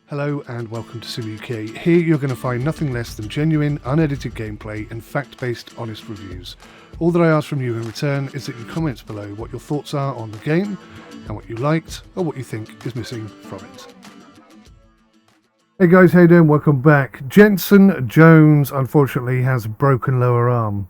Hello and welcome to 𝗬𝘂𝗊𝘁. Here you're going to find nothing less than genuine, unedited gameplay and fact-based, honest reviews. All that I ask from you in return is that you comment below what your thoughts are on the game and what you liked or what you think is missing from it. Hey guys, how you doing? Welcome back. Jensen Jones unfortunately has a broken lower arm.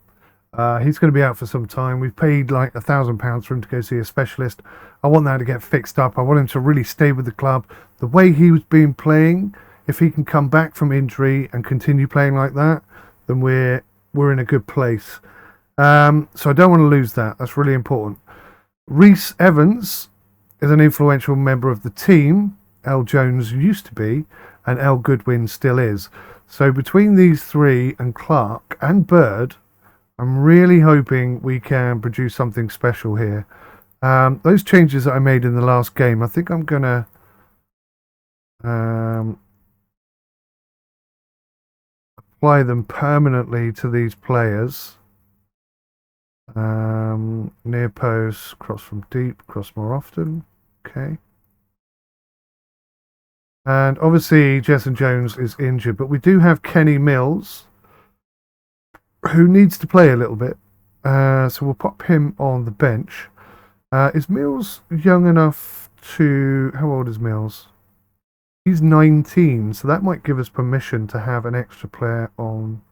He's going to be out for some time. We've paid like £1,000 for him to go see a specialist. I want that to get fixed up. I want him to really stay with the club. The way he was being playing, if he can come back from injury and continue playing like that, then we're in a good place. So I don't want to lose that. That's really important. Rhys Evans is an influential member of the team. L. Jones used to be, and 𝗤𝗏𝗃𝗀𝗁 still is. So between these three and Clark and Bird, I'm really hoping we can produce something special here. Those changes that I made in the last game, I think I'm going to apply them permanently to these players. Near post, cross from deep, cross more often. Okay. And obviously Jensen Jones is injured, but we do have Kenny Mills, who needs to play a little bit. So we'll pop him on the bench. Is Mills young enough to... How old is Mills? He's 19, so that might give us permission to have an extra player on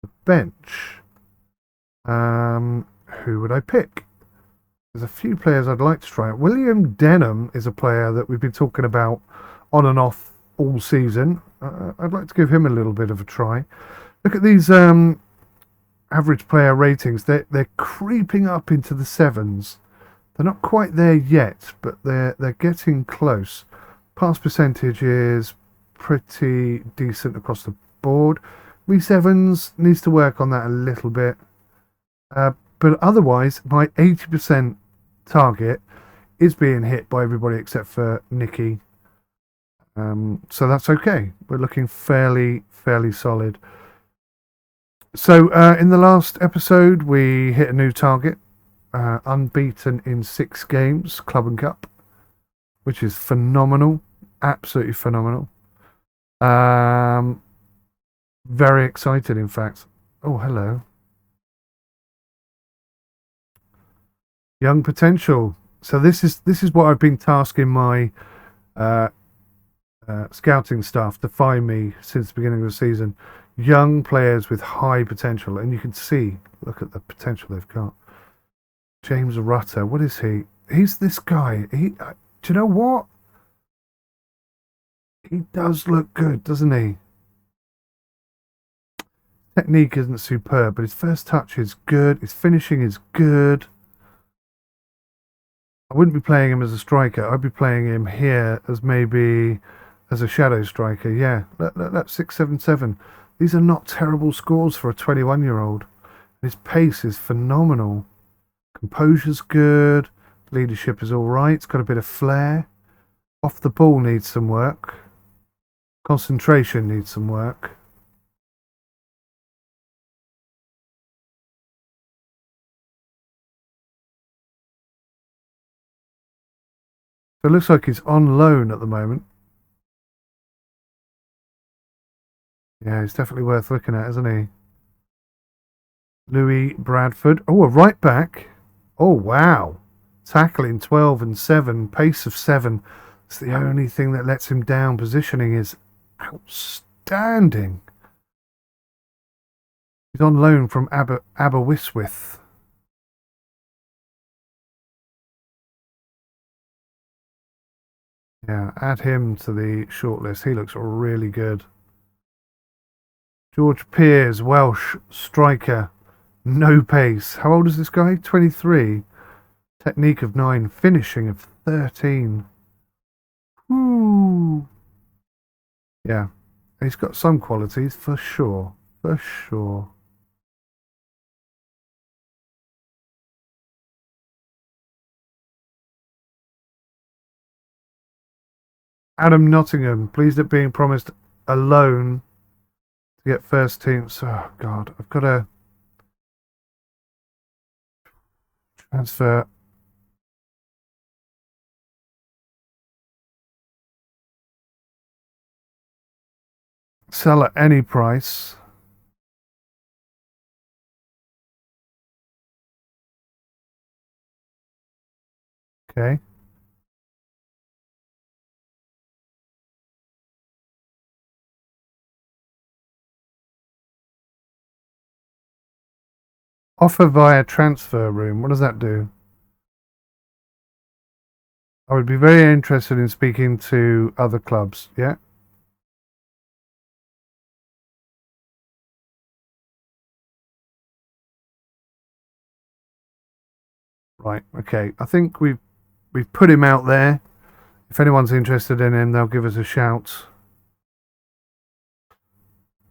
the bench. Who would I pick? There's a few players I'd like to try. William Denham is a player that we've been talking about on and off all season. I'd like to give him a little bit of a try. Look at these average player ratings. They're creeping up into the 7s. They're not quite there yet, but they're getting close. Pass percentage is pretty decent across the board. Rhys Evans needs to work on that a little bit. But otherwise, my 80% target is being hit by everybody except for Nicky. So that's okay. We're looking fairly solid. So in the last episode, we hit a new target. Unbeaten in 6 games, Club and Cup, which is phenomenal. Absolutely phenomenal. Very excited, in fact. Oh, hello. Young potential. So this is what I've been tasking my scouting staff to find me since the beginning of the season. Young players with high potential, and you can see, look at the potential they've got. James Rutter, what is he? He's this guy. Do you know what? He does look good, doesn't he? Technique isn't superb, but his first touch is good. His finishing is good. I wouldn't be playing him as a striker. I'd be playing him here as maybe as a shadow striker. Yeah, that's 677. These are not terrible scores for a 21-year-old. His pace is phenomenal. Composure's good. Leadership is all right. It's got a bit of flair. Off the ball needs some work. Concentration needs some work. So it looks like he's on loan at the moment. Yeah, he's definitely worth looking at, isn't he? Louis Bradford. Oh, a right back. Oh, wow. Tackling 12 and 7. Pace of 7. It's the only thing that lets him down. Positioning is outstanding. He's on loan from 𝗤𝗏𝗬𝗁𝗏. Yeah, add him to the shortlist. He looks really good. George Peers, Welsh striker. No pace. How old is this guy? 23. Technique of 9. Finishing of 13. Ooh. Yeah. He's got some qualities for sure. For sure. Adam Nottingham, pleased at being promised a loan to get first team. Oh, God. I've got to transfer. Sell at any price. Okay. Offer via transfer room. What does that do? I would be very interested in speaking to other clubs. Yeah. Right. Okay. I think we've put him out there. If anyone's interested in him, they'll give us a shout.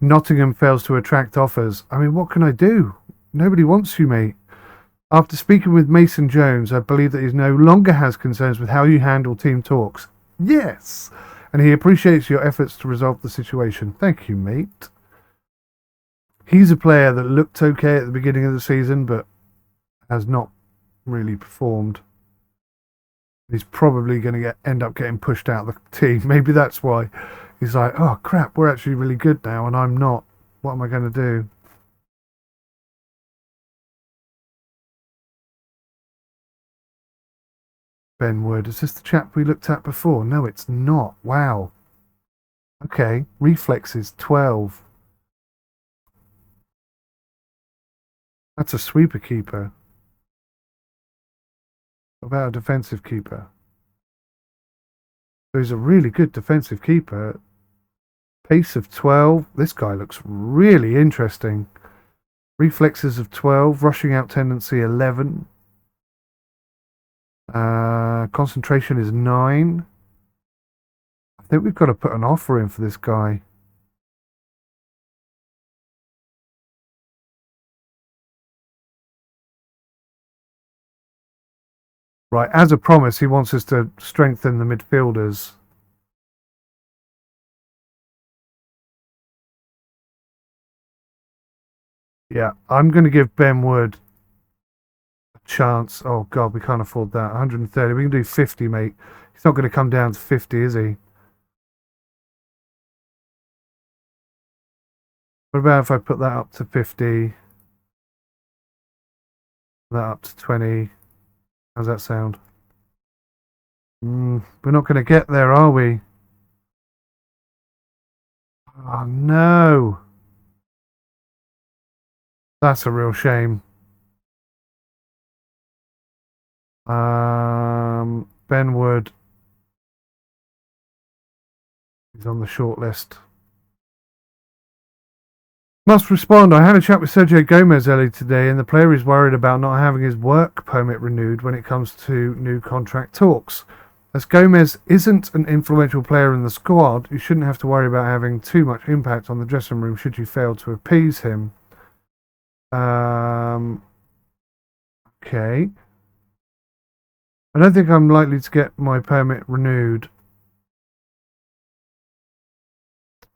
Nottingham fails to attract offers. I mean, what can I do? Nobody wants you, mate. After speaking with Mason Jones, I believe that he no longer has concerns with how you handle team talks. Yes! And he appreciates your efforts to resolve the situation. Thank you, mate. He's a player that looked okay at the beginning of the season, but has not really performed. He's probably going to end up getting pushed out of the team. Maybe that's why he's like, oh crap, we're actually really good now and I'm not. What am I going to do? 𝗏𝗏𝗀𝗏𝗏. Is this the chap we looked at before? No, it's not. Wow. Okay. Reflexes 12. That's a sweeper keeper. What about a defensive keeper? So he's a really good defensive keeper. Pace of 12. This guy looks really interesting. Reflexes of 12. Rushing out tendency 11. Concentration is 9. I think we've got to put an offer in for this guy. Right, as a promise, he wants us to strengthen the midfielders. Yeah, I'm going to give 𝗏𝗏𝗀𝗏𝗏 a chance. Oh, God, we can't afford that. 130. We can do 50, mate. He's not going to come down to 50, is he? What about if I put that up to 50? That up to 20? How's that sound? We're not going to get there, are we? Oh, no. That's a real shame. 𝗏𝗏𝗀𝗏𝗏. He's on the short list. Must respond. I had a chat with 𝗤𝗂𝗍𝗂𝗯𝗲 today, and the player is worried about not having his work permit renewed when it comes to new contract talks. As Gomez isn't an influential player in the squad, you shouldn't have to worry about having too much impact on the dressing room should you fail to appease him. Okay. I don't think I'm likely to get my permit renewed.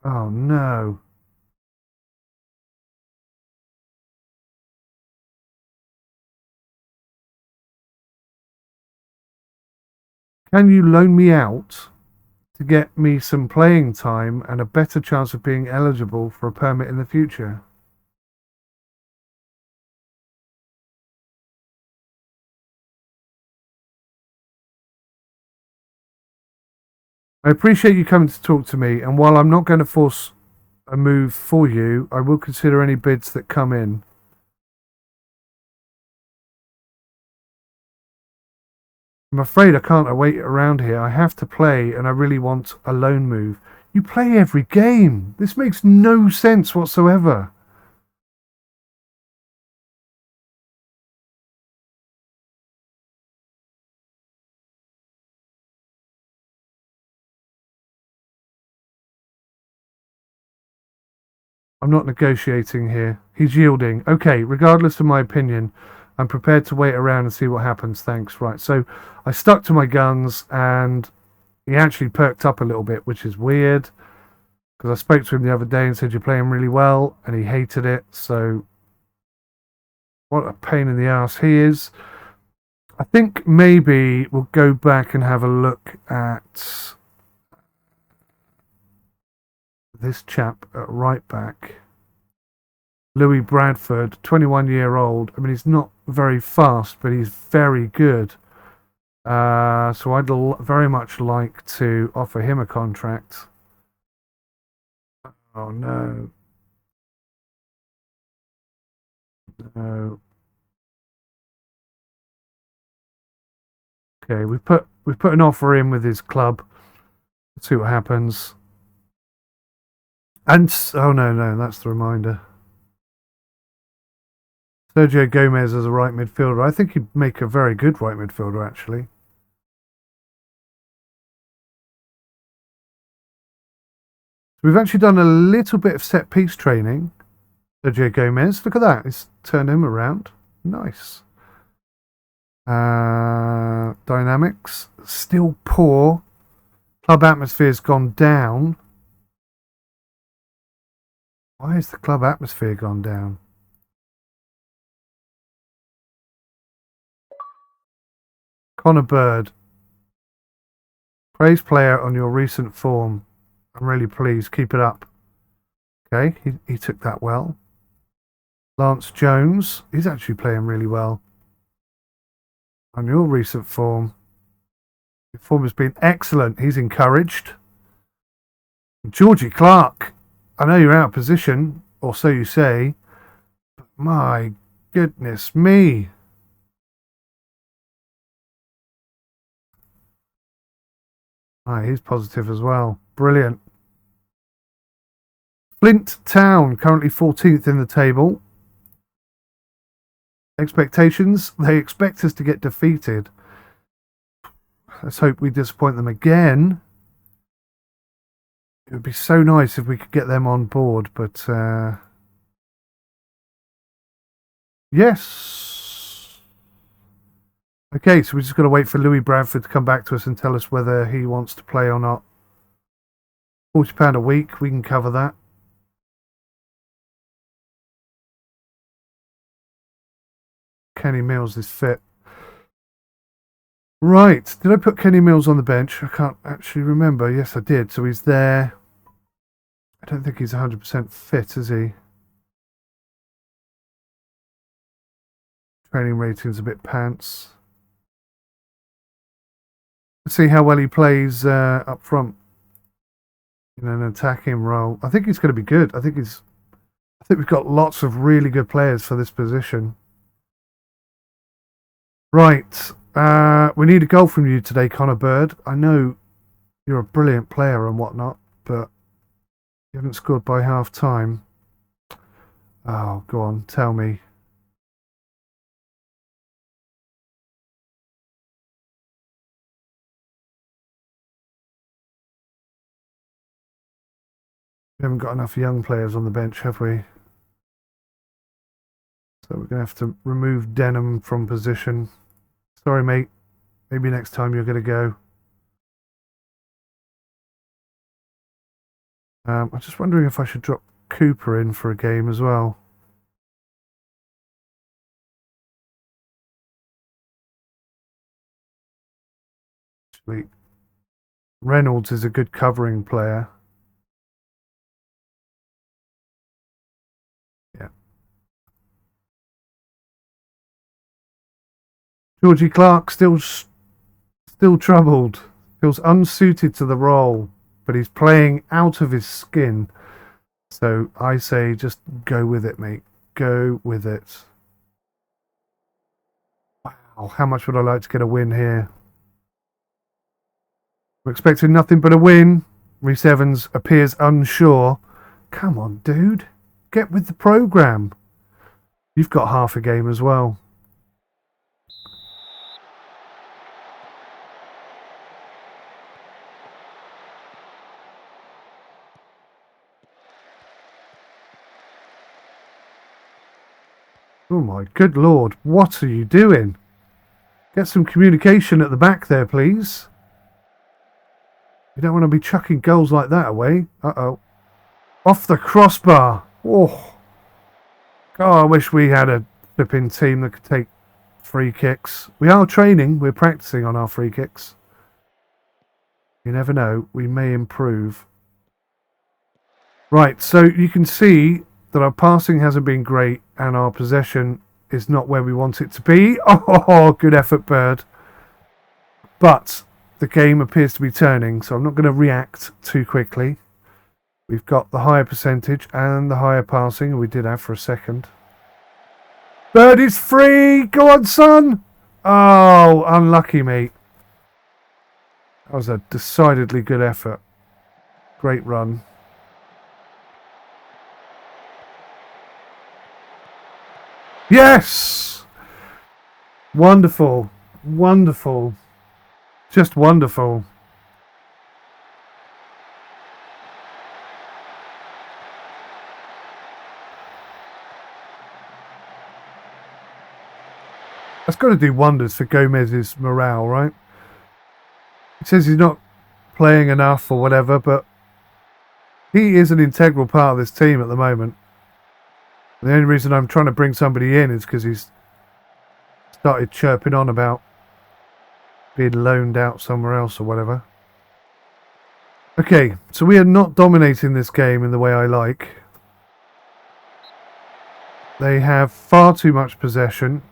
Oh no. Can you loan me out to get me some playing time and a better chance of being eligible for a permit in the future? I appreciate you coming to talk to me, and while I'm not going to force a move for you, I will consider any bids that come in. I'm afraid I can't wait around here. I have to play, and I really want a loan move. You play every game. This makes no sense whatsoever. I'm not negotiating here. He's yielding. Okay, regardless of my opinion, I'm prepared to wait around and see what happens. Thanks. Right, so I stuck to my guns, and he actually perked up a little bit, which is weird, because I spoke to him the other day and said, you're playing really well, and he hated it. So what a pain in the ass he is. I think maybe we'll go back and have a look at this chap at right back, Louis Bradford, 21-year-old. I mean, he's not very fast, but he's very good. So I'd very much like to offer him a contract. Oh no. No. Okay, we put an offer in with his club. Let's see what happens. And oh no, that's the reminder. Sergio Gomez as a right midfielder. I think he'd make a very good right midfielder, actually. We've actually done a little bit of set piece training. Sergio Gomez, look at that. It's turned him around. Nice. Dynamics, still poor. Club atmosphere's gone down. Why has the club atmosphere gone down? Connor Bird. Praise player on your recent form. I'm really pleased. Keep it up. Okay, he took that well. Lance Jones. He's actually playing really well. On your recent form. Your form has been excellent. He's encouraged. Georgie Clark. I know you're out of position, or so you say. But my goodness me. He's positive as well. Brilliant. Flint Town, currently 14th in the table. Expectations? They expect us to get defeated. Let's hope we disappoint them again. It would be so nice if we could get them on board, but yes. Okay, so we just got to wait for Louis Bradford to come back to us and tell us whether he wants to play or not. £40 a week, we can cover that. Kenny Mills is fit. Right, did I put Kenny Mills on the bench? I can't actually remember. Yes, I did. So he's there. I don't think he's 100% fit, is he? Training rating's a bit pants. Let's see how well he plays up front in an attacking role. I think he's going to be good. I think we've got lots of really good players for this position. Right. We need a goal from you today, Connor Bird. I know you're a brilliant player and whatnot, but you haven't scored by half time. Oh, go on, tell me. We haven't got enough young players on the bench, have we? So we're going to have to remove Denham from position. Sorry, mate. Maybe next time you're going to go. I'm just wondering if I should drop Cooper in for a game as well. Actually, Reynolds is a good covering player. Yeah. Georgie Clark still troubled. Feels unsuited to the role, but he's playing out of his skin. So I say just go with it, mate. Go with it. Wow, how much would I like to get a win here? We're expecting nothing but a win. Rhys Evans appears unsure. Come on, dude. Get with the programme. You've got half a game as well. Oh my good lord, what are you doing? Get some communication at the back there, please. You don't want to be chucking goals like that away. Uh-oh. Off the crossbar. Oh. God, I wish we had a flipping team that could take free kicks. We are training. We're practicing on our free kicks. You never know. We may improve. Right, so you can see that our passing hasn't been great and our possession is not where we want it to be. Oh, good effort, Bird. But the game appears to be turning, so I'm not going to react too quickly. We've got the higher percentage and the higher passing. We did have for a second. Bird is free! Go on, son! Oh, unlucky, mate. That was a decidedly good effort. Great run. Yes! Wonderful. Wonderful. Just wonderful. That's got to do wonders for Gomez's morale, right? He says he's not playing enough or whatever, but he is an integral part of this team at the moment. The only reason I'm trying to bring somebody in is because he's started chirping on about being loaned out somewhere else or whatever. Okay, so we are not dominating this game in the way I like. They have far too much possession.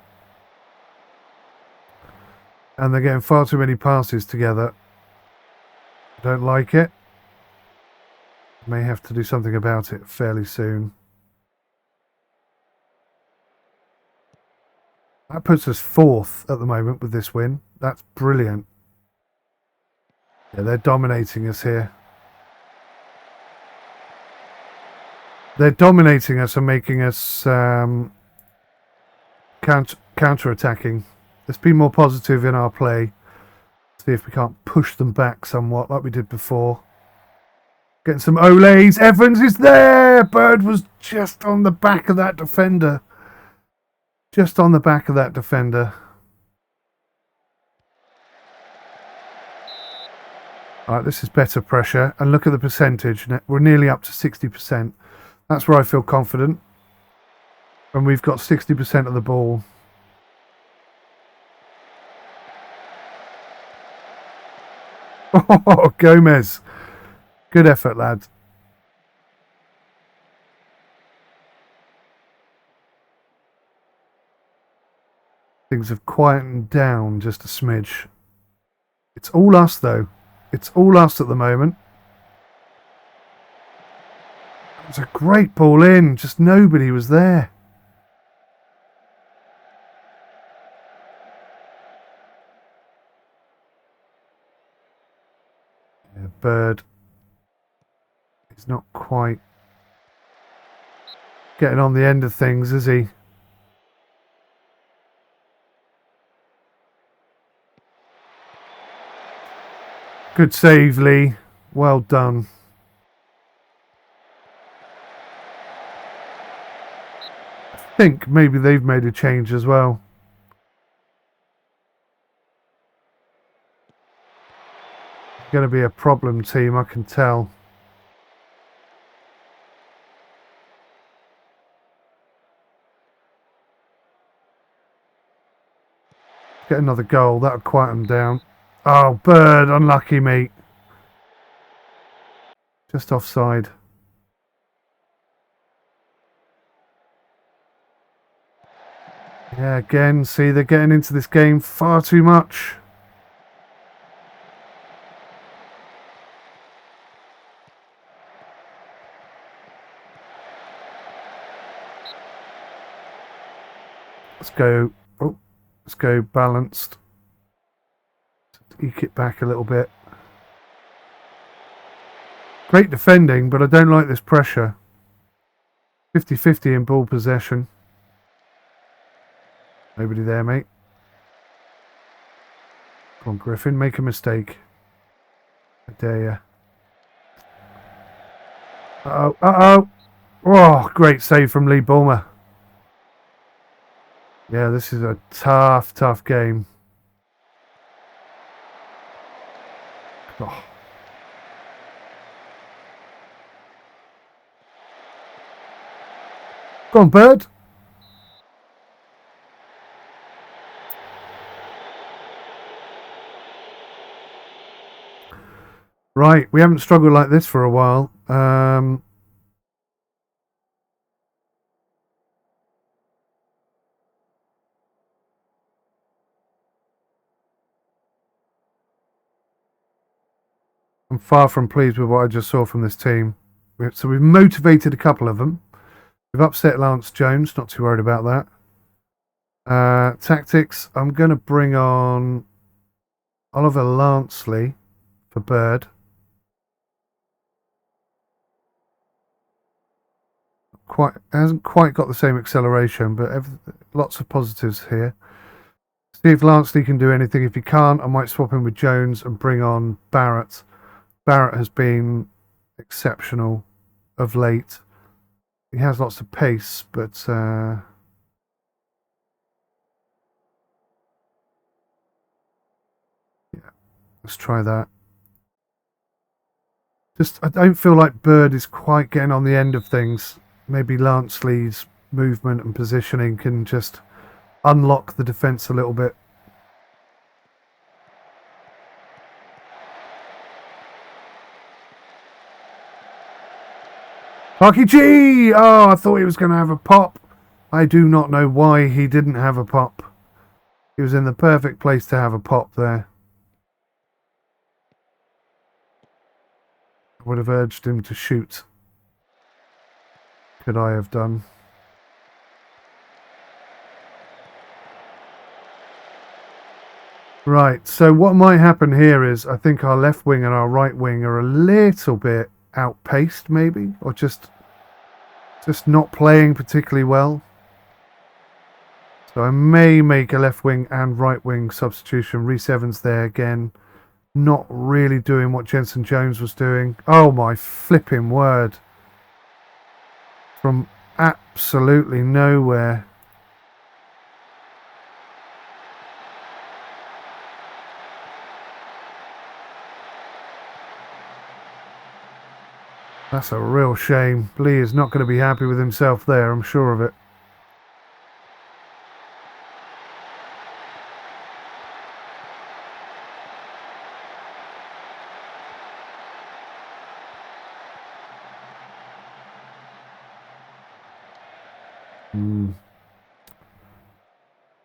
And they're getting far too many passes together. Don't like it. May have to do something about it fairly soon. That puts us 4th at the moment with this win. That's brilliant. Yeah, they're dominating us here. They're dominating us and making us counter-attacking. Let's be more positive in our play. See if we can't push them back somewhat like we did before. Getting some olays. Evans is there! Bird was just on the back of that defender. Just on the back of that defender. Alright, this is better pressure. And look at the percentage. We're nearly up to 60%. That's where I feel confident. And we've got 60% of the ball. Oh, Gomez. Good effort, lad. Things have quietened down just a smidge. It's all us, though. It's all us at the moment. It was a great ball in. Just nobody was there. Yeah, Bird. He's not quite getting on the end of things, is he? Good save, Lee. Well done. I think maybe they've made a change as well. Going to be a problem team, I can tell. Get another goal. That'll quiet them down. Oh, Bird. Unlucky, mate. Just offside. Yeah, again, see, they're getting into this game far too much. Let's go. Oh, let's go balanced. Eke it back a little bit. Great defending, but I don't like this pressure. 50-50 in ball possession. Nobody there, mate. Come on, Griffin, make a mistake. I dare you. Uh-oh, uh-oh. Oh, great save from 𝗬𝗂𝗯𝗲. Yeah, this is a tough, tough game. Oh. Go on, Bird. Right, we haven't struggled like this for a while. I'm far from pleased with what I just saw from this team. So we've motivated a couple of them. We've upset Lance Jones, not too worried about that. Tactics, I'm going to bring on 𝗦𝘂𝗬𝗁𝘂𝗁𝘂 for Bird. Hasn't quite got the same acceleration, but lots of positives here. See if 𝗦𝘂𝗬𝗁𝘂 can do anything. If he can't, I might swap him with Jones and bring on Barrett. Barrett has been exceptional of late. He has lots of pace, but yeah, let's try that. I don't feel like Bird is quite getting on the end of things. Maybe 𝗦𝘂𝗬𝗁𝘂's movement and positioning can just unlock the defence a little bit. 𝗥𝗲𝘃𝗊𝗁𝘂! Oh, I thought he was going to have a pop. I do not know why he didn't have a pop. He was in the perfect place to have a pop there. I would have urged him to shoot. Could I have done? Right, so what might happen here is I think our left wing and our right wing are a little bit outpaced, maybe, or just not playing particularly well. So I may make a left wing and right wing substitution. Rhys Evans there again, not really doing what Jensen Jones was doing. Oh my flipping word. From absolutely nowhere. That's a real shame. Lee is not going to be happy with himself there, I'm sure of it.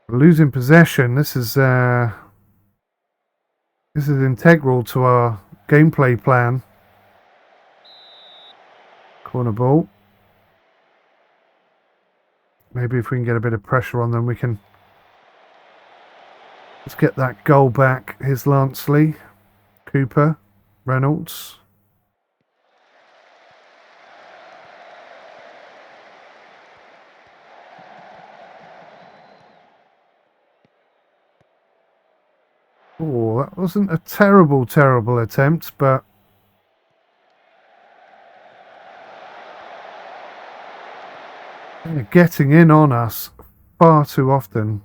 Losing possession. This is integral to our gameplay plan. Corner ball. Maybe if we can get a bit of pressure on them, we can. Let's get that goal back. Here's 𝗦𝘂𝗁𝘂, Cooper, Reynolds. Oh, that wasn't a terrible attempt, but they're getting in on us far too often.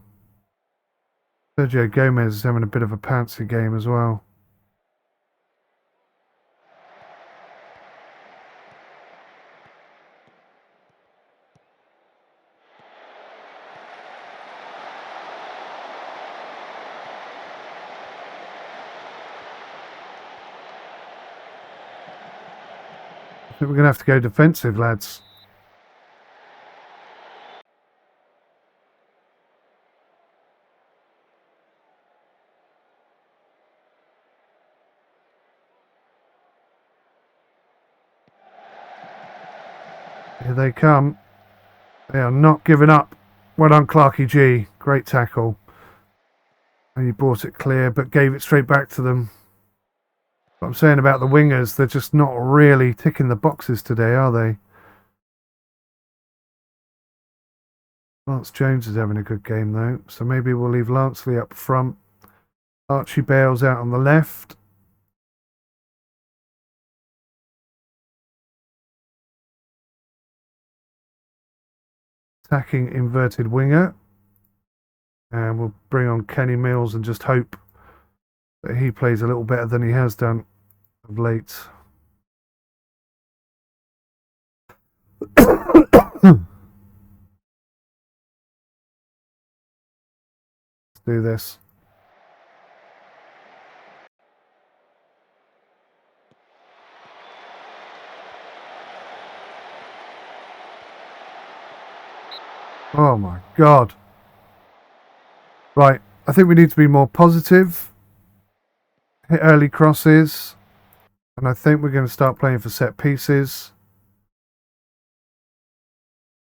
𝗥𝗲𝗃𝗁𝗂𝗁𝗂 is having a bit of a pantsy game as well. I think we're going to have to go defensive, lads. Here they come. They are not giving up. Well done, 𝗥𝗲𝗃𝗁𝗂. Great tackle. And he brought it clear, but gave it straight back to them. What I'm saying about the wingers, they're just not really ticking the boxes today, are they? Lance Jones is having a good game, though. So maybe we'll leave 𝗦𝘂𝗁𝘂 up front. Archie Bales out on the left. Attacking inverted winger. And we'll bring on Kenny Mills and just hope that he plays a little better than he has done of late. Let's do this. Oh my God. Right, I think we need to be more positive. Hit early crosses. And I think we're going to start playing for set pieces.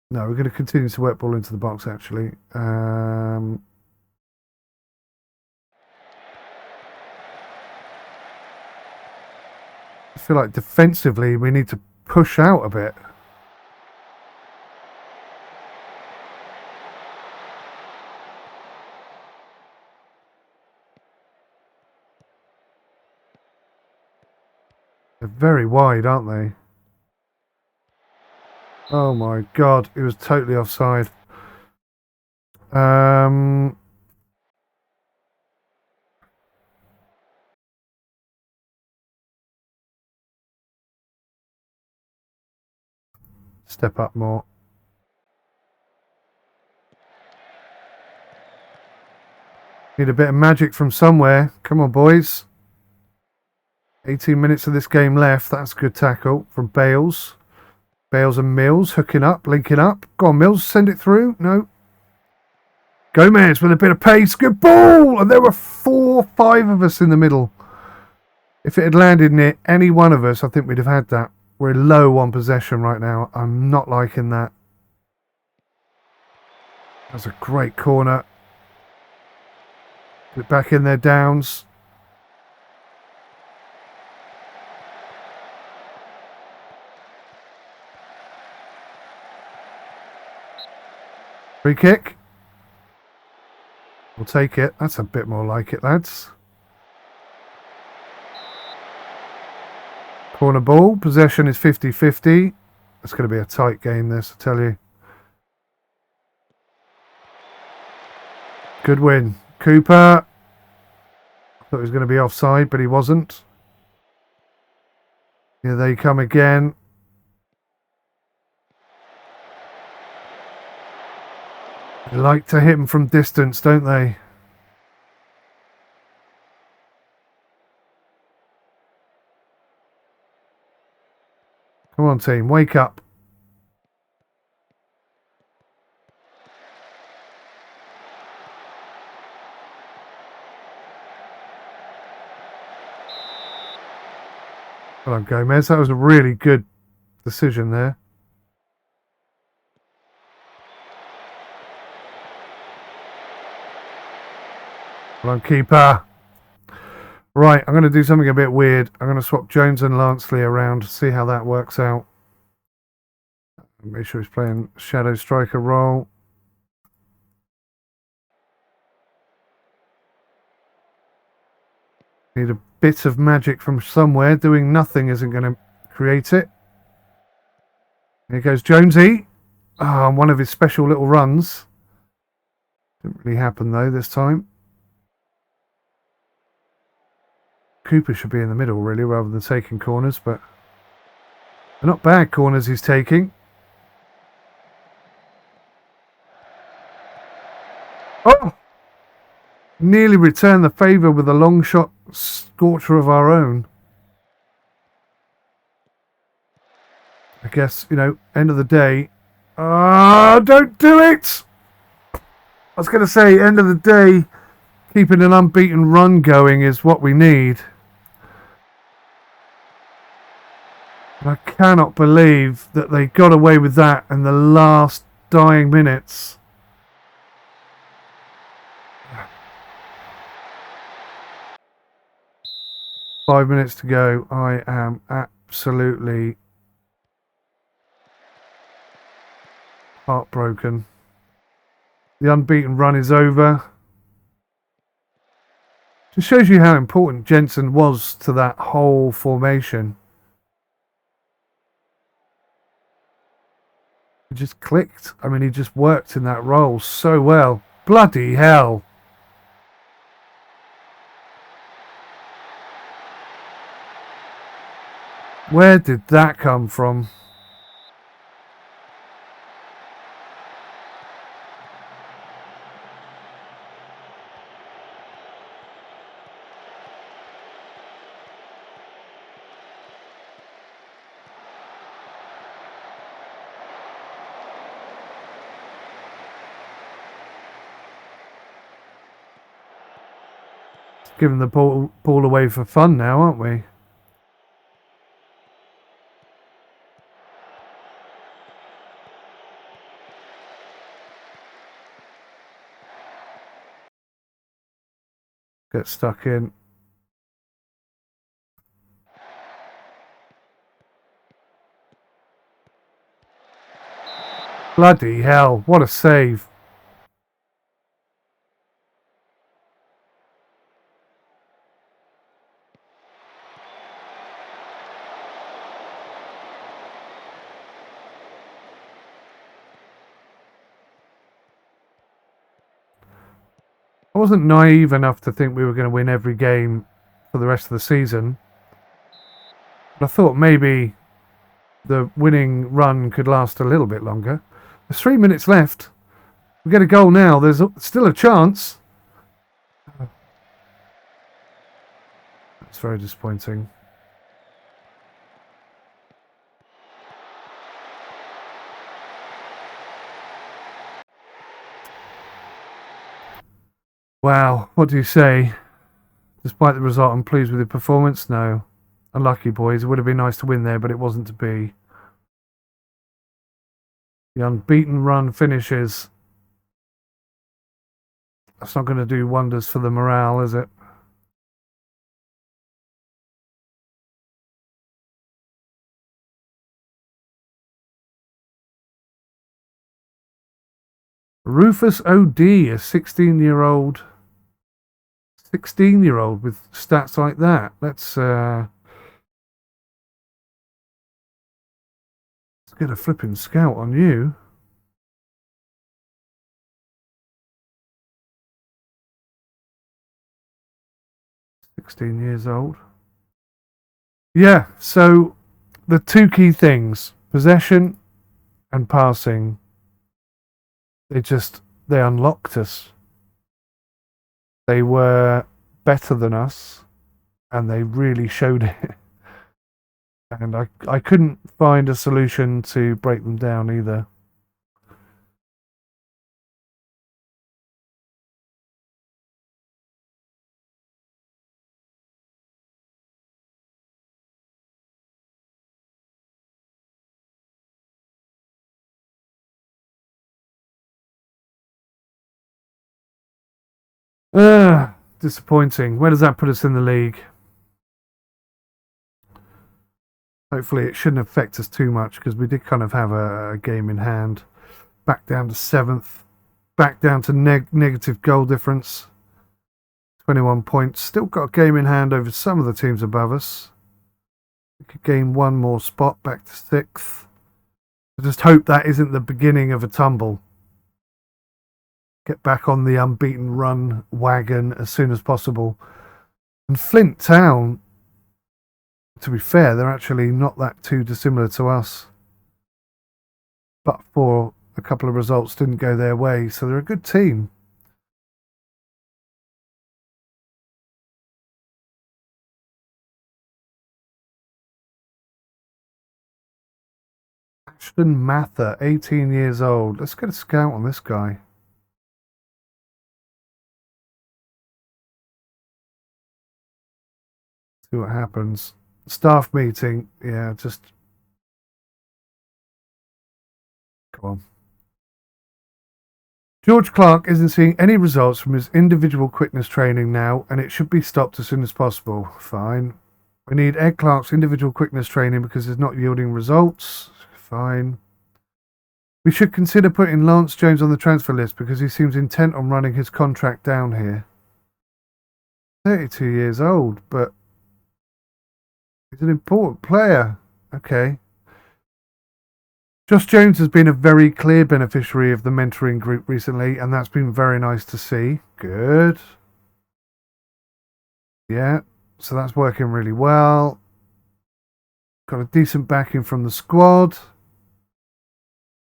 No, we're going to continue to work ball into the box, actually. I feel like defensively we need to push out a bit. They're very wide, aren't they? Oh my God, he was totally offside. Step up more. Need a bit of magic from somewhere. Come on, boys. 18 minutes of this game left. That's a good tackle from Bales. Bales and Mills hooking up, linking up. Go on, Mills, send it through. No. Gomez with a bit of pace. Good ball! And there were 4 or 5 of us in the middle. If it had landed near any one of us, I think we'd have had that. We're low on possession right now. I'm not liking that. That's a great corner. Get back in there, Downs. Free kick. We'll take it. That's a bit more like it, lads. Corner ball. Possession is 50-50. It's going to be a tight game, this, I tell you. Good win. Cooper. I thought he was going to be offside, but he wasn't. Here they come again. They like to hit him from distance, don't they? Come on, team. Wake up. Well done, Gomez. That was a really good decision there. Well done, keeper. Right, I'm going to do something a bit weird. I'm going to swap Jones and Lansley around, see how that works out. Make sure he's playing shadow striker role. Need a bit of magic from somewhere. Doing nothing isn't going to create it. Here goes Jonesy. One of his special little runs. Didn't really happen though this time. Cooper should be in the middle really rather than taking corners, but they're not bad corners he's taking. Oh! Nearly returned the favour with a long shot scorcher of our own. I guess, you know, end of the day. Don't do it! I was going to say, end of the day, keeping an unbeaten run going is what we need. I cannot believe that they got away with that in the last dying minutes. Five minutes to go. I am absolutely heartbroken. The unbeaten run is over. Just shows you how important Jensen was to that whole formation. He just clicked. I mean, he just worked in that role so well. Bloody hell. Where did that come from? Giving the ball away for fun now, aren't we? Get stuck in. Bloody hell, what a save. I wasn't naive enough to think we were going to win every game for the rest of the season. But I thought maybe the winning run could last a little bit longer. There's 3 minutes left. We get a goal now. There's still a chance. That's very disappointing. Wow, what do you say? Despite the result, I'm pleased with the performance. No. Unlucky, boys. It would have been nice to win there, but it wasn't to be. The unbeaten run finishes. That's not going to do wonders for the morale, is it? Rufus O.D., a 16-year-old with stats like that. Let's get a flipping scout on you. $16 years old. Yeah, so the two key things, possession and passing, they unlocked us. They were better than us, and they really showed it. And I couldn't find a solution to break them down either. Disappointing. Where does that put us in the league? Hopefully it shouldn't affect us too much, because we did kind of have a game in hand. Back down to 7th. Back down to negative goal difference. 21 points. Still got a game in hand over some of the teams above us. We could gain one more spot, back to 6th. I just hope that isn't the beginning of a tumble. Get back on the unbeaten run wagon as soon as possible. And Flint Town, to be fair, they're actually not that too dissimilar to us. But for a couple of results didn't go their way, so they're a good team. 𝗦𝘂𝗯𝘀𝗰𝗿, 18 years old. Let's get a scout on this guy. See what happens. Staff meeting. Yeah, just... Come on. George Clark isn't seeing any results from his individual quickness training now, and it should be stopped as soon as possible. Fine. We need Ed Clark's individual quickness training because it's not yielding results. Fine. We should consider putting Lance Jones on the transfer list because he seems intent on running his contract down here. 32 years old, but he's an important player. Okay. Josh Jones has been a very clear beneficiary of the mentoring group recently, and that's been very nice to see. Good. Yeah, so that's working really well. Got a decent backing from the squad.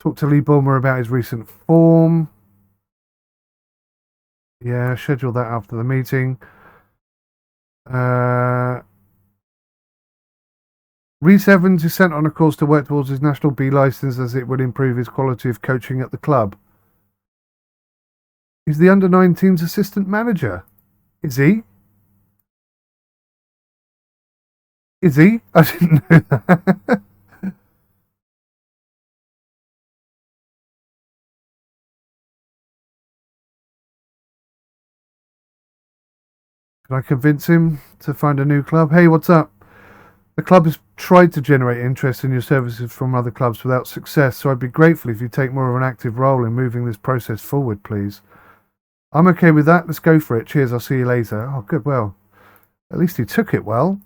Talk to 𝗬𝗂𝗁𝗏 about his recent form. Yeah, schedule that after the meeting. Rhys Evans is sent on a course to work towards his National B licence as it would improve his quality of coaching at the club. He's the under-19's assistant manager. Is he? Is he? I didn't know that. Can I convince him to find a new club? Hey, what's up? The club has tried to generate interest in your services from other clubs without success, so I'd be grateful if you take more of an active role in moving this process forward, please. I'm okay with that. Let's go for it. Cheers. I'll see you later. Oh, good. Well, at least he took it well.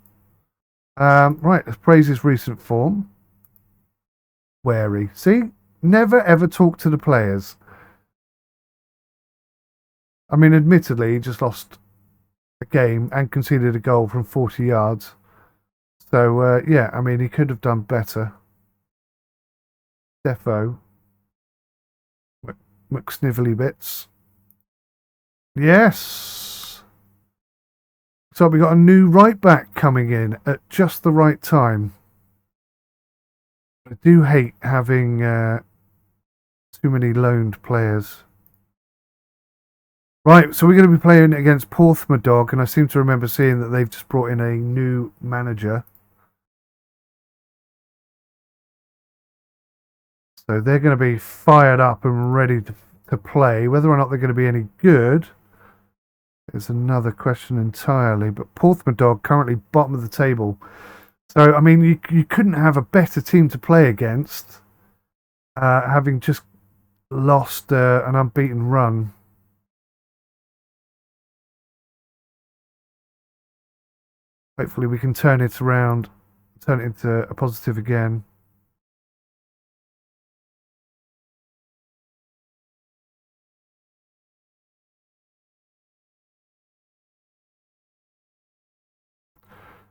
Right. Let's praise his recent form. Wary. See? Never ever talk to the players. I mean, admittedly, he just lost a game and conceded a goal from 40 yards. So, yeah, I mean, he could have done better. Defo. 𝗦𝘂𝗬𝗍𝗂𝗁𝗏. Yes. So we got a new right back coming in at just the right time. I do hate having too many loaned players. Right, so we're going to be playing against 𝗤𝗏𝗏𝗏, and I seem to remember seeing that they've just brought in a new manager. So they're going to be fired up and ready to play. Whether or not they're going to be any good is another question entirely. But 𝗤𝗏𝗏𝗏 currently bottom of the table. So, I mean, you couldn't have a better team to play against, having just lost an unbeaten run. Hopefully we can turn it around, turn it into a positive again.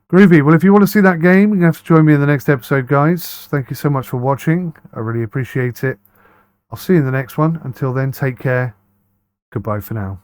Groovy. Well, if you want to see that game, you're going to have to join me in the next episode, guys. Thank you so much for watching. I really appreciate it. I'll see you in the next one. Until then, take care. Goodbye for now.